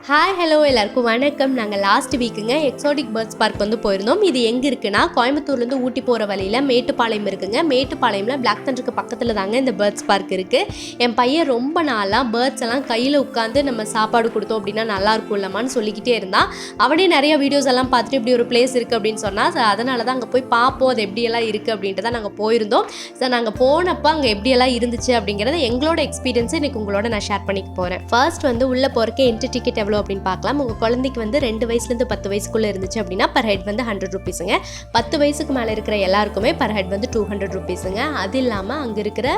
Hi hello எல்லாருக்கும் வணக்கம். நாங்கள் லாஸ்ட் வீக்குங்க எக்ஸாட்டிக் பேர்ட்ஸ் பார்க் வந்து போயிருந்தோம். இது எங்கே இருக்குன்னா கோயம்புத்தூர்லேருந்து ஊட்டி போகிற வழியில் மேட்டுப்பாளையம் இருக்குங்க. மேட்டுப்பாளையமில் பிளாக் தண்டருக்கு பக்கத்தில் தாங்க இந்த பேர்ட்ஸ் பார்க் இருக்குது. என் பையன் ரொம்ப நாளாக பேர்ட்ஸ் எல்லாம் கையில் உட்காந்து நம்ம சாப்பாடு கொடுத்தோம் அப்படின்னா நல்லாயிருக்கும் இல்லமான்னு சொல்லிக்கிட்டே இருந்தான். அவனே நிறைய வீடியோஸ் எல்லாம் பார்த்துட்டு இப்படி ஒரு பிளேஸ் இருக்குது அப்படின்னு சொன்னால் அதனால தான் அங்கே போய் பார்ப்போம் அது எப்படியெல்லாம் இருக்குது அப்படின்ட்டு தான் நாங்கள் போயிருந்தோம். ஸோ நாங்கள் போனப்போ அங்கே எப்படியெல்லாம் இருந்துச்சு அப்படிங்கிறத எங்களோட எக்ஸ்பீரியன்ஸை இன்றைக்கி உங்களோட நான் ஷேர் பண்ணிக்க போகிறேன். ஃபர்ஸ்ட் வந்து உள்ளே போகிறக்கு என்ட்ரி டிக்கெட் எவ்வளோ அப்படின்னு பார்க்கலாம். உங்கள் குழந்தைக்கு வந்து 2 வயசுலேருந்து 10 வயசுக்குள்ளே இருந்துச்சு அப்படின்னா பர் ஹெட் வந்து 100 ருபீஸுங்க. 10 வயசுக்கு மேலே இருக்கிற எல்லாருக்குமே பர் ஹெட் வந்து 200 ருபீஸுங்க. அது இல்லாமல் அங்கே இருக்கிற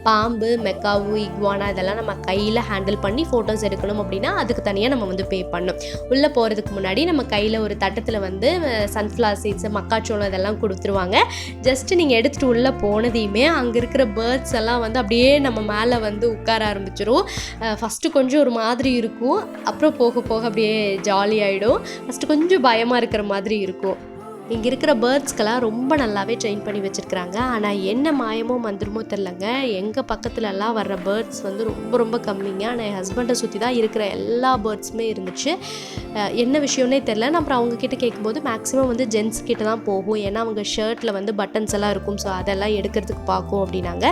பாம்பு, மெக்காவு, இக்வானா இதெல்லாம் நம்ம கையில் ஹேண்டில் பண்ணி ஃபோட்டோஸ் எடுக்கணும் அப்படின்னா அதுக்கு தனியாக நம்ம வந்து பே பண்ணணும். உள்ளே போகிறதுக்கு முன்னாடி நம்ம கையில் ஒரு தட்டத்தில் வந்து சன்ஃப்ளவர் சீட்ஸு, மக்காச்சோளம் இதெல்லாம் கொடுத்துருவாங்க. ஜஸ்ட்டு நீங்கள் எடுத்துகிட்டு உள்ளே போனதையுமே அங்கே இருக்கிற பேர்ட்ஸ் எல்லாம் வந்து அப்படியே நம்ம மேலே வந்து உட்கார ஆரம்பிச்சிடும். ஃபஸ்ட்டு கொஞ்சம் ஒரு மாதிரி இருக்கும், அப்புறம் போக போக அப்படியே ஜாலியாகிடும். ஃபஸ்ட்டு கொஞ்சம் பயமாக இருக்கிற மாதிரி இருக்கும். இங்கே இருக்கிற பேர்ட்ஸ்க்கெல்லாம் ரொம்ப நல்லாவே ட்ரெயின் பண்ணி வச்சுருக்குறாங்க. ஆனால் என்ன மாயமோ மந்திரமோ தெரிலங்க, எங்கள் பக்கத்துலலாம் வர்ற பேர்ட்ஸ் வந்து ரொம்ப ரொம்ப கம்மிங்க. ஆனால் என் ஹஸ்பண்டை சுற்றி தான் இருக்கிற எல்லா பேர்ட்ஸுமே இருந்துச்சு. என்ன விஷயம்னே தெரில. நான் அப்புறம் அவங்கக்கிட்ட கேட்கும்போது மேக்ஸிமம் வந்து ஜென்ஸ் கிட்ட தான் போகும், ஏன்னா அவங்க ஷர்ட்டில் வந்து பட்டன்ஸ் எல்லாம் இருக்கும், ஸோ அதெல்லாம் எடுக்கிறதுக்கு பார்க்கும் அப்படின்னாங்க.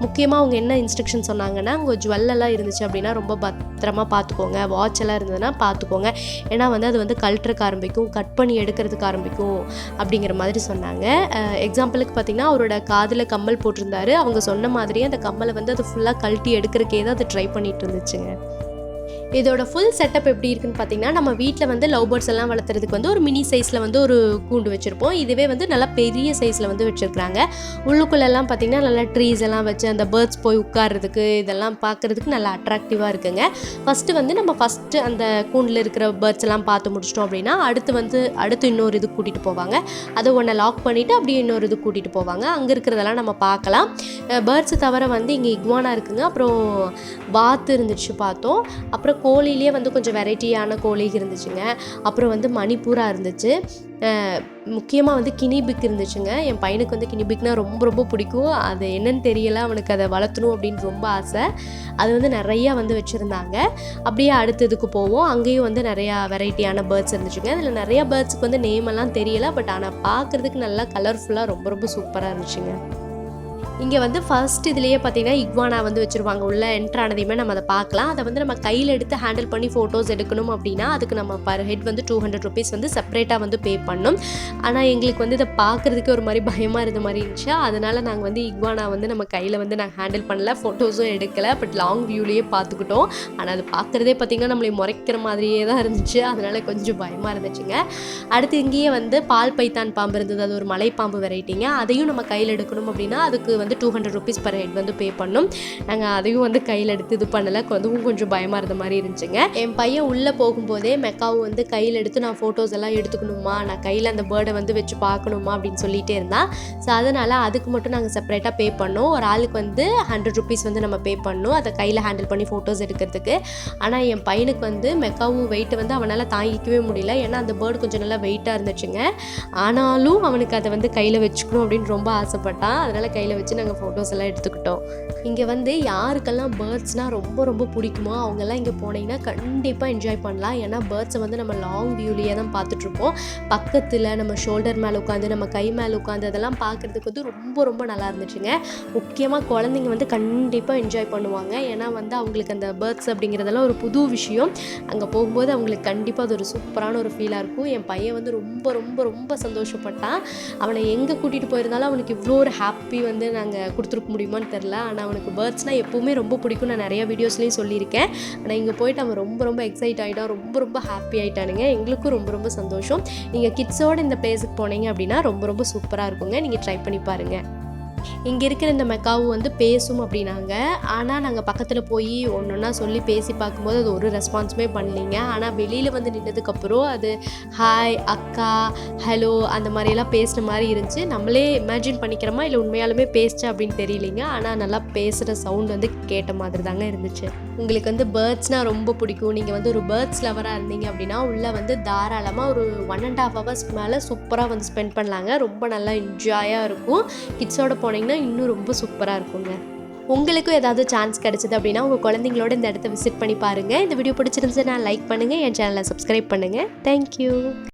முக்கியமாக அவங்க என்ன இன்ஸ்ட்ரக்ஷன் சொன்னாங்கன்னா, உங்கள் ஜுவல்லெல்லாம் இருந்துச்சு அப்படின்னா ரொம்ப பத்திரமா பார்த்துக்கோங்க, வாட்ச் எல்லாம் இருந்ததுன்னா பார்த்துக்கோங்க, ஏன்னா வந்து அது வந்து கழட்டுறதுக்கு ஆரம்பிக்கும், கட் பண்ணி எடுக்கிறதுக்கு ஆரம்பிக்கும் அப்படிங்கிற மாதிரி சொன்னாங்க. எக்ஸாம்பிளுக்கு பார்த்திங்கன்னா அவரோட காதில் கம்மல் போட்டிருந்தாரு. அவங்க சொன்ன மாதிரியே அந்த கம்மலை வந்து அது ஃபுல்லாக கழட்டி எடுக்கிறக்கே தான் அது ட்ரை பண்ணிட்டு இருந்துச்சுங்க. இதோட ஃபுல் செட்டப் எப்படி இருக்குன்னு பார்த்தீங்கன்னா, நம்ம வீட்டில் வந்து லவ் பேர்ட்ஸ் எல்லாம் வளர்த்துறதுக்கு வந்து ஒரு மினி சைஸில் வந்து ஒரு கூண்டு வச்சுருப்போம். இதுவே வந்து நல்லா பெரிய சைஸில் வந்து வச்சுருக்குறாங்க. உள்ளுக்குள்ளெல்லாம் பார்த்திங்கன்னா நல்லா ட்ரீஸ் எல்லாம் வச்சு அந்த பேர்ட்ஸ் போய் உட்கார்றதுக்கு இதெல்லாம் பார்க்குறதுக்கு நல்லா அட்ராக்டிவாக இருக்குங்க. ஃபஸ்ட்டு அந்த கூண்டில் இருக்கிற பேர்ட்ஸ் எல்லாம் பார்த்து முடிச்சிட்டோம் அப்படின்னா அடுத்து இன்னொரு இது கூட்டிகிட்டு போவாங்க. அதை ஒன்று லாக் பண்ணிவிட்டு அப்படியே இன்னொரு இது கூட்டிகிட்டு போவாங்க. அங்கே இருக்கிறதெல்லாம் நம்ம பார்க்கலாம். பேர்ட்ஸு தவிர வந்து இங்கே இக்வானா இருக்குங்க, அப்புறம் வாத்து இருந்துச்சு பார்த்தோம், அப்புறம் கோழிலேயே வந்து கொஞ்சம் வெரைட்டியான கோழி இருந்துச்சுங்க, அப்புறம் வந்து மணிப்பூரா இருந்துச்சு, முக்கியமாக வந்து கினிபிக் இருந்துச்சுங்க. என் பையனுக்கு வந்து கினிபிக்னால் ரொம்ப ரொம்ப பிடிக்கும். அது என்னன்னு தெரியலை, அவனுக்கு அதை வளர்த்தணும் அப்படின்னு ரொம்ப ஆசை. அது வந்து நிறையா வந்து வச்சுருந்தாங்க. அப்படியே அடுத்ததுக்கு போவோம். அங்கேயும் வந்து நிறையா வெரைட்டியான பேர்ட்ஸ் இருந்துச்சுங்க. அதில் நிறையா பேர்ட்ஸுக்கு வந்து நேம் எல்லாம் தெரியலை, பட் ஆனால் பார்க்குறதுக்கு நல்லா கலர்ஃபுல்லாக ரொம்ப ரொம்ப சூப்பராக இருந்துச்சுங்க. இங்கே வந்து ஃபர்ஸ்ட் இதுலேயே பார்த்தீங்கன்னா இக்வானா வந்து வச்சுருவாங்க. உள்ள என்ட்ரானதையுமே நம்ம அதை பார்க்கலாம். அதை வந்து நம்ம கையில் எடுத்து ஹேண்டில் பண்ணி ஃபோட்டோஸ் எடுக்கணும் அப்படின்னா அதுக்கு நம்ம பர் ஹெட் வந்து 200 ருபீஸ் வந்து செப்பரேட்டாக வந்து பே பண்ணணும். ஆனால் எங்களுக்கு வந்து இதை பார்க்குறதுக்கு ஒரு மாதிரி பயமாக இருந்த மாதிரி இருந்துச்சு. அதனால் நாங்கள் வந்து இக்வானா வந்து நம்ம கையில் வந்து நாங்கள் ஹேண்டில் பண்ணல, ஃபோட்டோஸும் எடுக்கலை, பட் லாங் வியூலேயே பார்த்துக்கிட்டோம். ஆனால் அது பார்க்குறதே பார்த்திங்கன்னா நம்மளை முறைக்கிற மாதிரியே தான் இருந்துச்சு. அதனால் கொஞ்சம் பயமாக இருந்துச்சுங்க. அடுத்து இங்கேயே வந்து பால் பைத்தான் பாம்பு இருந்தது. அது ஒரு மலைப்பாம்பு வெரைட்டிங்க. அதையும் நம்ம கையில் எடுக்கணும் அப்படின்னா அதுக்கு வந்து 200 ருபீஸ் பர் ஹெட் வந்து பே பண்ணோம். நாங்கள் அதையும் வந்து கையில் எடுத்து இது பண்ணலை, அதுவும் கொஞ்சம் பயமாக இருந்த மாதிரி இருந்துச்சுங்க. என் பையன் உள்ளே போகும்போதே மெக்காவும் வந்து கையில் எடுத்து நான் ஃபோட்டோஸ் எல்லாம் எடுத்துக்கணுமா, நான் கையில் அந்த பேர்டை வந்து வச்சு பார்க்கணுமா அப்படின்னு சொல்லிகிட்டே இருந்தான். ஸோ அதனால் அதுக்கு மட்டும் நாங்கள் செப்பரேட்டாக பே பண்ணோம். ஒரு ஆளுக்கு வந்து 100 ருபீஸ் வந்து நம்ம பே பண்ணோம் அதை கையில் ஹேண்டில் பண்ணி ஃபோட்டோஸ் எடுக்கிறதுக்கு. ஆனால் என் பையனுக்கு வந்து மெக்காவும் வெயிட்டை வந்து அவனால் தாங்கிக்கவே முடியல, ஏன்னா அந்த பேர்டு கொஞ்சம் நல்லா வெயிட்டாக இருந்துச்சுங்க. ஆனாலும் அவனுக்கு அதை வந்து கையில் வச்சுக்கணும் அப்படின்னு ரொம்ப ஆசைப்பட்டான். அதனால் கையில் வச்சு நாங்கள் ஃபோட்டோஸ் எல்லாம் எடுத்துக்கிட்டோம். இங்கே வந்து யாருக்கெல்லாம் பேர்ட்ஸ்னால் ரொம்ப ரொம்ப பிடிக்குமோ அவங்கெல்லாம் இங்கே போனீங்கன்னா கண்டிப்பாக என்ஜாய் பண்ணலாம். ஏன்னா பேர்ட்ஸை வந்து நம்ம லாங் வியூலேயே தான் பார்த்துட்ருப்போம். பக்கத்தில் நம்ம ஷோல்டர் மேலே உட்காந்து நம்ம கை மேலே உட்காந்து அதெல்லாம் பார்க்குறதுக்கு வந்து ரொம்ப ரொம்ப நல்லா இருந்துச்சுங்க. முக்கியமாக குழந்தைங்க வந்து கண்டிப்பாக என்ஜாய் பண்ணுவாங்க. ஏன்னா வந்து அவங்களுக்கு அந்த பேர்ட்ஸ் அப்படிங்கிறதெல்லாம் ஒரு புது விஷயம். அங்கே போகும்போது அவங்களுக்கு கண்டிப்பாக அது ஒரு சூப்பரான ஒரு ஃபீலாக இருக்கும். என் பையன் வந்து ரொம்ப ரொம்ப ரொம்ப சந்தோஷப்பட்டான். அவனை எங்கே கூட்டிகிட்டு போயிருந்தாலும் அவனுக்கு இவ்வளோ ஒரு ஹாப்பி வந்து நாங்கள் கொடுத்துருக்க முடியுமான்னு தெரில. ஆனால் அவனுக்கு பேர்ட்ஸ்னால் எப்போவுமே ரொம்ப பிடிக்கும். நான் நிறைய வீடியோஸ்லேயும் சொல்லியிருக்கேன். ஆனால் இங்கே போயிட்டு அவன் ரொம்ப ரொம்ப எக்ஸைட் ஆகிட்டான், ரொம்ப ரொம்ப ஹாப்பி ஆகிட்டானுங்க. எங்களுக்கும் ரொம்ப ரொம்ப சந்தோஷம். நீங்கள் கிட்ஸோடு இந்த பிளேஸுக்கு போனீங்க அப்படின்னா ரொம்ப ரொம்ப சூப்பராக இருக்குங்க. நீங்கள் ட்ரை பண்ணி பாருங்கள். இங்கே இருக்கிற இந்த மெக்காவும் வந்து பேசும் அப்படின்னாங்க. ஆனால் நாங்கள் பக்கத்தில் போய் ஒன்றா சொல்லி பேசி பார்க்கும்போது அது ஒரு ரெஸ்பான்ஸுமே பண்ணலிங்க. ஆனால் வெளியில் வந்து நின்றதுக்கப்புறம் அது ஹாய், அக்கா, ஹலோ அந்த மாதிரியெல்லாம் பேசுகிற மாதிரி இருந்துச்சு. நம்மளே இமேஜின் பண்ணிக்கிறோமா இல்லை உண்மையாலுமே பேசிச்சா அப்படின்னு தெரியலிங்க. ஆனால் நல்லா பேசுகிற சவுண்ட் வந்து கேட்ட மாதிரி தாங்க இருந்துச்சு. உங்களுக்கு வந்து பேர்ட்ஸ்னால் ரொம்ப பிடிக்கும், நீங்கள் வந்து ஒரு பேர்ட்ஸ் லவராக இருந்தீங்க அப்படின்னா உள்ளே வந்து தாராளமாக ஒரு 1.5 ஹவர்ஸ்க்கு மேலே சூப்பராக வந்து ஸ்பெண்ட் பண்ணலாங்க. ரொம்ப நல்லா என்ஜாயாக இருக்கும். கிட்ஸோட போனீங்கன்னா இன்னும் ரொம்ப சூப்பராக இருக்குங்க. உங்களுக்கும் ஏதாவது சான்ஸ் கிடைச்சது அப்படின்னா உங்கள் குழந்தைங்களோட இந்த இடத்த விசிட் பண்ணி பாருங்கள். இந்த வீடியோ பிடிச்சிருந்துச்சுன்னா லைக் பண்ணுங்கள், என் சேனலை சப்ஸ்கிரைப் பண்ணுங்கள். தேங்க்யூ.